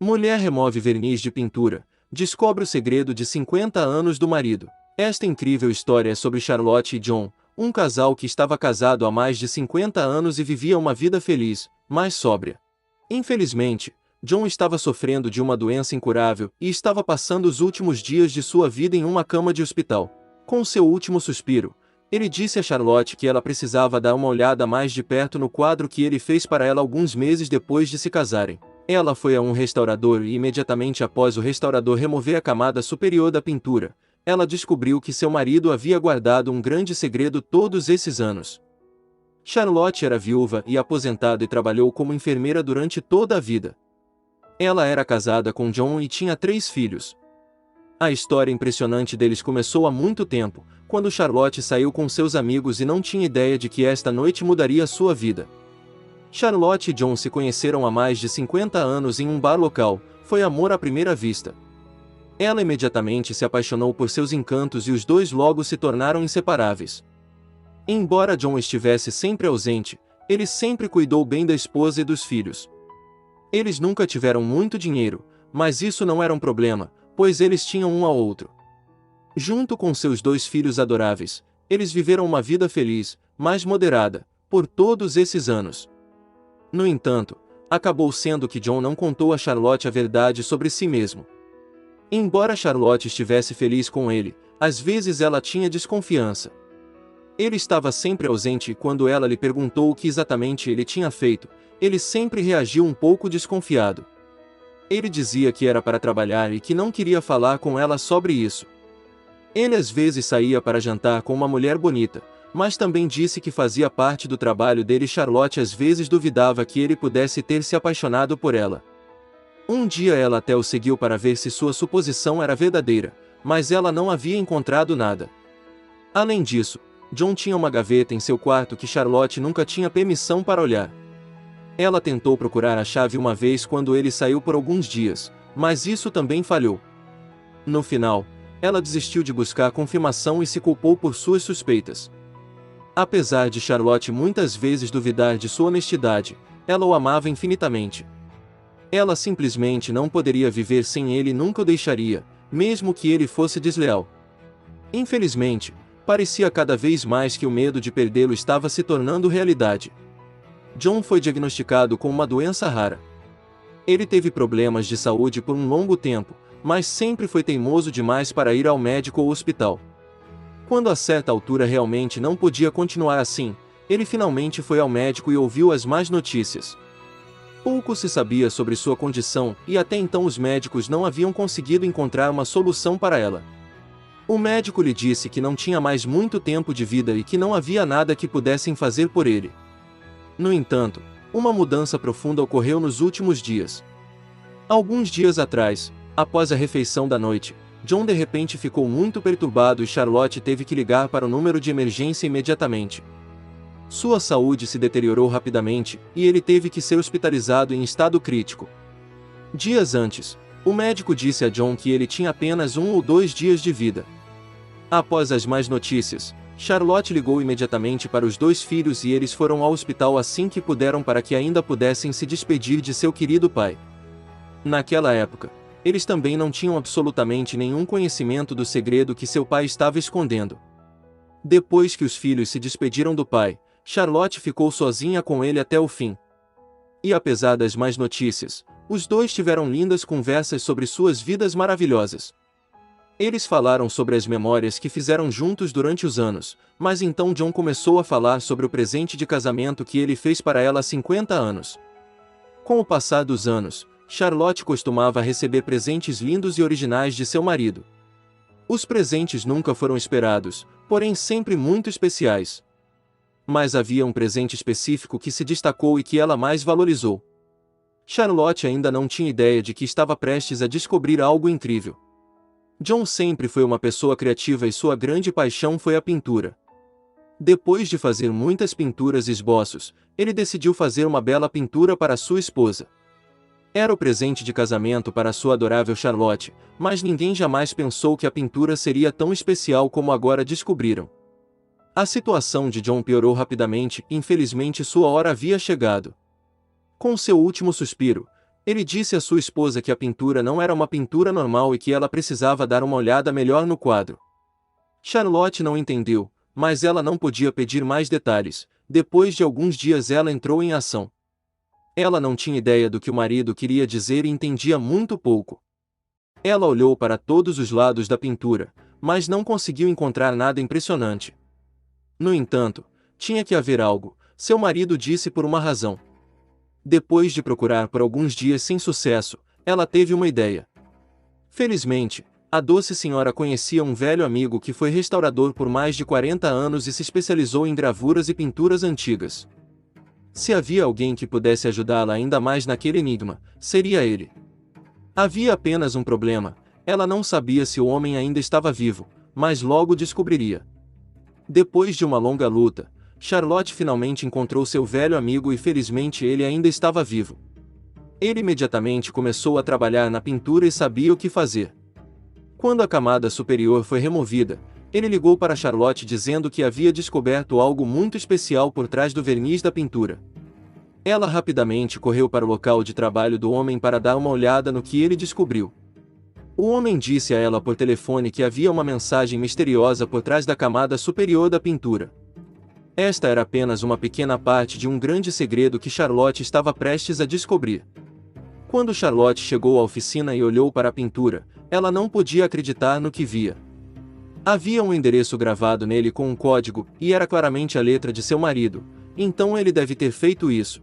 Mulher remove verniz de pintura, descobre o segredo de 50 anos do marido. Esta incrível história é sobre Charlotte e John, um casal que estava casado há mais de 50 anos e vivia uma vida feliz, mas sóbria. Infelizmente, John estava sofrendo de uma doença incurável e estava passando os últimos dias de sua vida em uma cama de hospital. Com seu último suspiro, ele disse a Charlotte que ela precisava dar uma olhada mais de perto no quadro que ele fez para ela alguns meses depois de se casarem. Ela foi a um restaurador e imediatamente após o restaurador remover a camada superior da pintura, ela descobriu que seu marido havia guardado um grande segredo todos esses anos. Charlotte era viúva e aposentada e trabalhou como enfermeira durante toda a vida. Ela era casada com John e tinha 3 filhos. A história impressionante deles começou há muito tempo, quando Charlotte saiu com seus amigos e não tinha ideia de que esta noite mudaria sua vida. Charlotte e John se conheceram há mais de 50 anos em um bar local, foi amor à primeira vista. Ela imediatamente se apaixonou por seus encantos e os dois logo se tornaram inseparáveis. Embora John estivesse sempre ausente, ele sempre cuidou bem da esposa e dos filhos. Eles nunca tiveram muito dinheiro, mas isso não era um problema, pois eles tinham um ao outro. Junto com seus 2 filhos adoráveis, eles viveram uma vida feliz, mas moderada, por todos esses anos. No entanto, acabou sendo que John não contou a Charlotte a verdade sobre si mesmo. Embora Charlotte estivesse feliz com ele, às vezes ela tinha desconfiança. Ele estava sempre ausente e quando ela lhe perguntou o que exatamente ele tinha feito, ele sempre reagiu um pouco desconfiado. Ele dizia que era para trabalhar e que não queria falar com ela sobre isso. Ele às vezes saía para jantar com uma mulher bonita, mas também disse que fazia parte do trabalho dele. Charlotte às vezes duvidava que ele pudesse ter se apaixonado por ela. Um dia ela até o seguiu para ver se sua suposição era verdadeira, mas ela não havia encontrado nada. Além disso, John tinha uma gaveta em seu quarto que Charlotte nunca tinha permissão para olhar. Ela tentou procurar a chave uma vez quando ele saiu por alguns dias, mas isso também falhou. No final, ela desistiu de buscar confirmação e se culpou por suas suspeitas. Apesar de Charlotte muitas vezes duvidar de sua honestidade, ela o amava infinitamente. Ela simplesmente não poderia viver sem ele e nunca o deixaria, mesmo que ele fosse desleal. Infelizmente, parecia cada vez mais que o medo de perdê-lo estava se tornando realidade. John foi diagnosticado com uma doença rara. Ele teve problemas de saúde por um longo tempo, mas sempre foi teimoso demais para ir ao médico ou hospital. Quando a certa altura realmente não podia continuar assim, ele finalmente foi ao médico e ouviu as más notícias. Pouco se sabia sobre sua condição e até então os médicos não haviam conseguido encontrar uma solução para ela. O médico lhe disse que não tinha mais muito tempo de vida e que não havia nada que pudessem fazer por ele. No entanto, uma mudança profunda ocorreu nos últimos dias. Alguns dias atrás, após a refeição da noite, John de repente ficou muito perturbado e Charlotte teve que ligar para o número de emergência imediatamente. Sua saúde se deteriorou rapidamente e ele teve que ser hospitalizado em estado crítico. Dias antes, o médico disse a John que ele tinha apenas 1 ou 2 dias de vida. Após as más notícias, Charlotte ligou imediatamente para os 2 filhos e eles foram ao hospital assim que puderam para que ainda pudessem se despedir de seu querido pai. Naquela época, eles também não tinham absolutamente nenhum conhecimento do segredo que seu pai estava escondendo. Depois que os filhos se despediram do pai, Charlotte ficou sozinha com ele até o fim. E apesar das más notícias, os 2 tiveram lindas conversas sobre suas vidas maravilhosas. Eles falaram sobre as memórias que fizeram juntos durante os anos, mas então John começou a falar sobre o presente de casamento que ele fez para ela há 50 anos. Com o passar dos anos, Charlotte costumava receber presentes lindos e originais de seu marido. Os presentes nunca foram esperados, porém sempre muito especiais. Mas havia um presente específico que se destacou e que ela mais valorizou. Charlotte ainda não tinha ideia de que estava prestes a descobrir algo incrível. John sempre foi uma pessoa criativa e sua grande paixão foi a pintura. Depois de fazer muitas pinturas e esboços, ele decidiu fazer uma bela pintura para sua esposa. Era o presente de casamento para sua adorável Charlotte, mas ninguém jamais pensou que a pintura seria tão especial como agora descobriram. A situação de John piorou rapidamente e infelizmente sua hora havia chegado. Com seu último suspiro, Ele disse à sua esposa que a pintura não era uma pintura normal e que ela precisava dar uma olhada melhor no quadro. Charlotte não entendeu, mas ela não podia pedir mais detalhes. Depois de alguns dias ela entrou em ação. Ela não tinha ideia do que o marido queria dizer e entendia muito pouco. Ela olhou para todos os lados da pintura, mas não conseguiu encontrar nada impressionante. No entanto, tinha que haver algo, seu marido disse por uma razão. Depois de procurar por alguns dias sem sucesso, ela teve uma ideia. Felizmente, a doce senhora conhecia um velho amigo que foi restaurador por mais de 40 anos e se especializou em gravuras e pinturas antigas. Se havia alguém que pudesse ajudá-la ainda mais naquele enigma, seria ele. Havia apenas um problema: ela não sabia se o homem ainda estava vivo, mas logo descobriria. Depois de uma longa luta, Charlotte finalmente encontrou seu velho amigo e felizmente ele ainda estava vivo. Ele imediatamente começou a trabalhar na pintura e sabia o que fazer. Quando a camada superior foi removida, ele ligou para Charlotte dizendo que havia descoberto algo muito especial por trás do verniz da pintura. Ela rapidamente correu para o local de trabalho do homem para dar uma olhada no que ele descobriu. O homem disse a ela por telefone que havia uma mensagem misteriosa por trás da camada superior da pintura. Esta era apenas uma pequena parte de um grande segredo que Charlotte estava prestes a descobrir. Quando Charlotte chegou à oficina e olhou para a pintura, ela não podia acreditar no que via. Havia um endereço gravado nele com um código, e era claramente a letra de seu marido, então ele deve ter feito isso.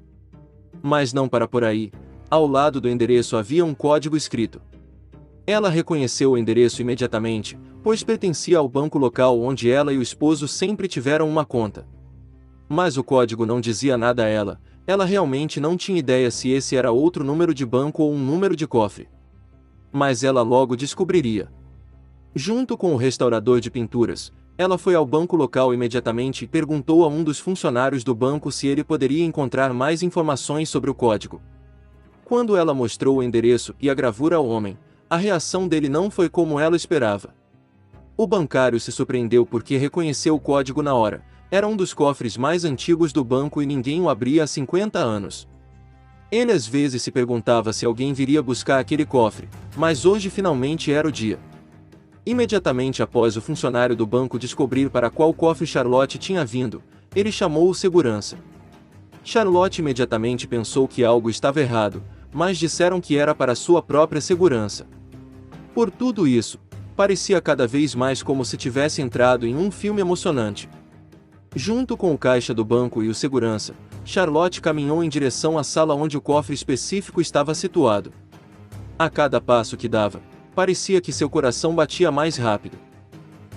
Mas não para por aí, ao lado do endereço havia um código escrito. Ela reconheceu o endereço imediatamente, pois pertencia ao banco local onde ela e o esposo sempre tiveram uma conta. Mas o código não dizia nada a ela, ela realmente não tinha ideia se esse era outro número de banco ou um número de cofre. Mas ela logo descobriria. Junto com o restaurador de pinturas, ela foi ao banco local imediatamente e perguntou a um dos funcionários do banco se ele poderia encontrar mais informações sobre o código. Quando ela mostrou o endereço e a gravura ao homem, a reação dele não foi como ela esperava. O bancário se surpreendeu porque reconheceu o código na hora. Era um dos cofres mais antigos do banco e ninguém o abria há 50 anos. Ele às vezes se perguntava se alguém viria buscar aquele cofre, mas hoje finalmente era o dia. Imediatamente após o funcionário do banco descobrir para qual cofre Charlotte tinha vindo, ele chamou o segurança. Charlotte imediatamente pensou que algo estava errado, mas disseram que era para sua própria segurança. Por tudo isso, parecia cada vez mais como se tivesse entrado em um filme emocionante. Junto com o caixa do banco e o segurança, Charlotte caminhou em direção à sala onde o cofre específico estava situado. A cada passo que dava, parecia que seu coração batia mais rápido.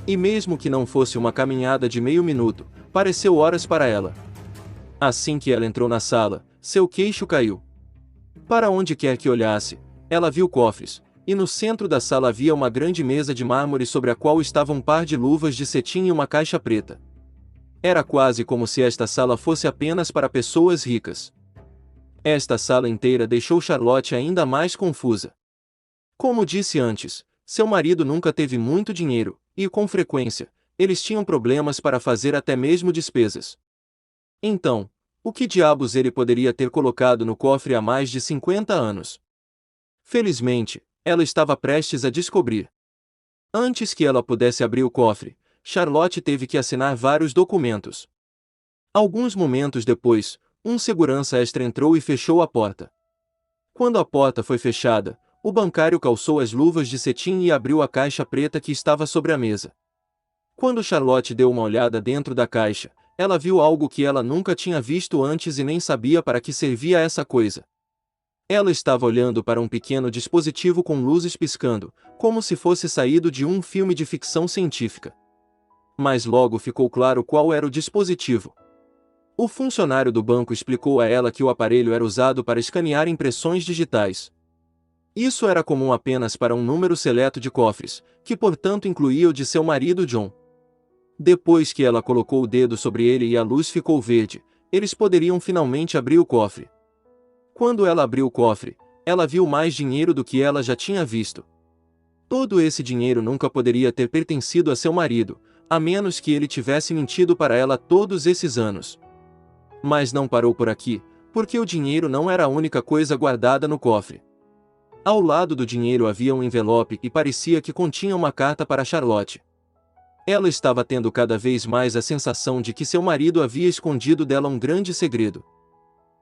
E mesmo que não fosse uma caminhada de meio minuto, pareceu horas para ela. Assim que ela entrou na sala, seu queixo caiu. Para onde quer que olhasse, ela viu cofres, e no centro da sala havia uma grande mesa de mármore sobre a qual estava um par de luvas de cetim e uma caixa preta. Era quase como se esta sala fosse apenas para pessoas ricas. Esta sala inteira deixou Charlotte ainda mais confusa. Como disse antes, seu marido nunca teve muito dinheiro, e, com frequência, eles tinham problemas para fazer até mesmo despesas. Então, o que diabos ele poderia ter colocado no cofre há mais de 50 anos? Felizmente, ela estava prestes a descobrir. Antes que ela pudesse abrir o cofre, Charlotte teve que assinar vários documentos. Alguns momentos depois, um segurança extra entrou e fechou a porta. Quando a porta foi fechada, o bancário calçou as luvas de cetim e abriu a caixa preta que estava sobre a mesa. Quando Charlotte deu uma olhada dentro da caixa, ela viu algo que ela nunca tinha visto antes e nem sabia para que servia essa coisa. Ela estava olhando para um pequeno dispositivo com luzes piscando, como se fosse saído de um filme de ficção científica. Mas logo ficou claro qual era o dispositivo. O funcionário do banco explicou a ela que o aparelho era usado para escanear impressões digitais. Isso era comum apenas para um número seleto de cofres, que portanto incluía o de seu marido John. Depois que ela colocou o dedo sobre ele e a luz ficou verde, eles poderiam finalmente abrir o cofre. Quando ela abriu o cofre, ela viu mais dinheiro do que ela já tinha visto. Todo esse dinheiro nunca poderia ter pertencido a seu marido, a menos que ele tivesse mentido para ela todos esses anos. Mas não parou por aqui, porque o dinheiro não era a única coisa guardada no cofre. Ao lado do dinheiro havia um envelope e parecia que continha uma carta para Charlotte. Ela estava tendo cada vez mais a sensação de que seu marido havia escondido dela um grande segredo.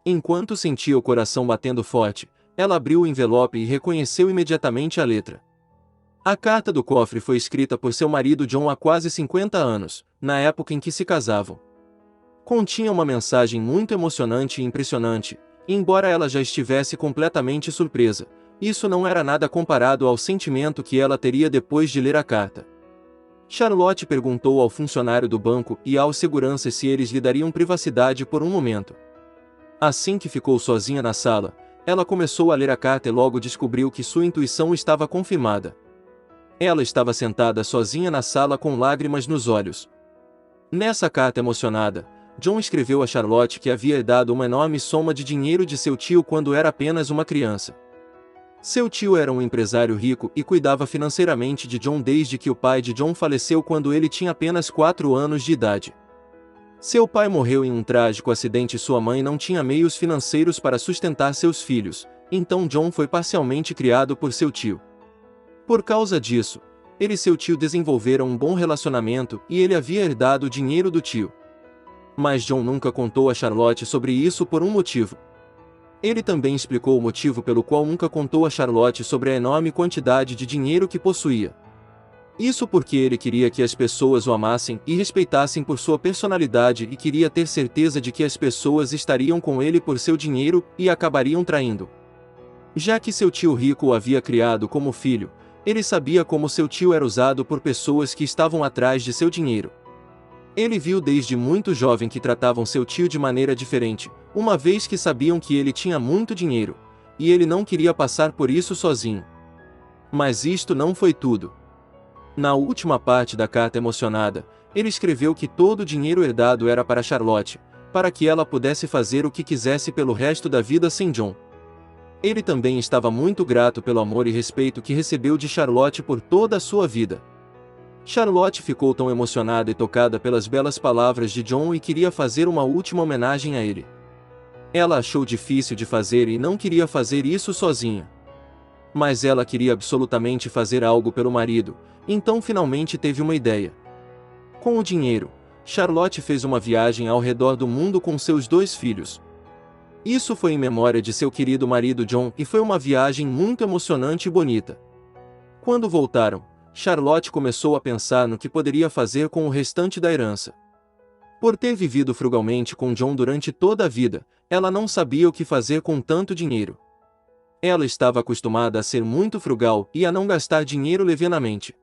Enquanto sentia o coração batendo forte, ela abriu o envelope e reconheceu imediatamente a letra. A carta do cofre foi escrita por seu marido John há quase 50 anos, na época em que se casavam. Continha uma mensagem muito emocionante e impressionante, e embora ela já estivesse completamente surpresa, isso não era nada comparado ao sentimento que ela teria depois de ler a carta. Charlotte perguntou ao funcionário do banco e aos seguranças se eles lhe dariam privacidade por um momento. Assim que ficou sozinha na sala, ela começou a ler a carta e logo descobriu que sua intuição estava confirmada. Ela estava sentada sozinha na sala com lágrimas nos olhos. Nessa carta emocionada, John escreveu a Charlotte que havia herdado uma enorme soma de dinheiro de seu tio quando era apenas uma criança. Seu tio era um empresário rico e cuidava financeiramente de John desde que o pai de John faleceu quando ele tinha apenas 4 anos de idade. Seu pai morreu em um trágico acidente e sua mãe não tinha meios financeiros para sustentar seus filhos, então John foi parcialmente criado por seu tio. Por causa disso, ele e seu tio desenvolveram um bom relacionamento e ele havia herdado o dinheiro do tio. Mas John nunca contou a Charlotte sobre isso por um motivo. Ele também explicou o motivo pelo qual nunca contou a Charlotte sobre a enorme quantidade de dinheiro que possuía. Isso porque ele queria que as pessoas o amassem e respeitassem por sua personalidade e queria ter certeza de que as pessoas estariam com ele por seu dinheiro e acabariam traindo. Já que seu tio rico o havia criado como filho, ele sabia como seu tio era usado por pessoas que estavam atrás de seu dinheiro. Ele viu desde muito jovem que tratavam seu tio de maneira diferente, uma vez que sabiam que ele tinha muito dinheiro, e ele não queria passar por isso sozinho. Mas isto não foi tudo. Na última parte da carta emocionada, ele escreveu que todo o dinheiro herdado era para Charlotte, para que ela pudesse fazer o que quisesse pelo resto da vida sem John. Ele também estava muito grato pelo amor e respeito que recebeu de Charlotte por toda a sua vida. Charlotte ficou tão emocionada e tocada pelas belas palavras de John e queria fazer uma última homenagem a ele. Ela achou difícil de fazer e não queria fazer isso sozinha. Mas ela queria absolutamente fazer algo pelo marido, então finalmente teve uma ideia. Com o dinheiro, Charlotte fez uma viagem ao redor do mundo com seus 2 filhos. Isso foi em memória de seu querido marido John e foi uma viagem muito emocionante e bonita. Quando voltaram, Charlotte começou a pensar no que poderia fazer com o restante da herança. Por ter vivido frugalmente com John durante toda a vida, ela não sabia o que fazer com tanto dinheiro. Ela estava acostumada a ser muito frugal e a não gastar dinheiro levianamente.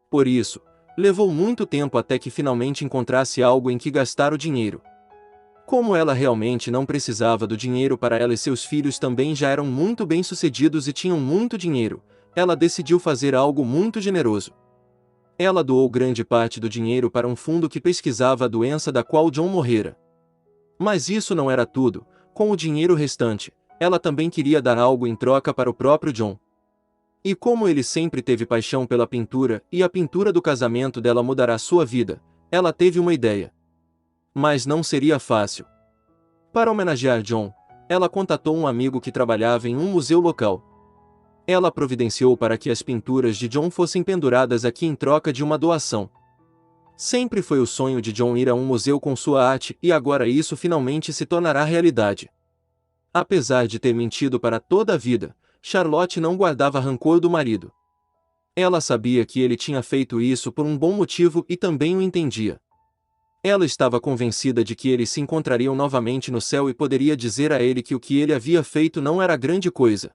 Por isso, levou muito tempo até que finalmente encontrasse algo em que gastar o dinheiro. Como ela realmente não precisava do dinheiro para ela e seus filhos também já eram muito bem-sucedidos e tinham muito dinheiro, ela decidiu fazer algo muito generoso. Ela doou grande parte do dinheiro para um fundo que pesquisava a doença da qual John morrera. Mas isso não era tudo. Com o dinheiro restante, ela também queria dar algo em troca para o próprio John. E como ele sempre teve paixão pela pintura e a pintura do casamento dela mudará sua vida, ela teve uma ideia. Mas não seria fácil. Para homenagear John, ela contatou um amigo que trabalhava em um museu local. Ela providenciou para que as pinturas de John fossem penduradas aqui em troca de uma doação. Sempre foi o sonho de John ir a um museu com sua arte e agora isso finalmente se tornará realidade. Apesar de ter mentido para toda a vida, Charlotte não guardava rancor do marido. Ela sabia que ele tinha feito isso por um bom motivo e também o entendia. Ela estava convencida de que eles se encontrariam novamente no céu e poderia dizer a ele que o que ele havia feito não era grande coisa.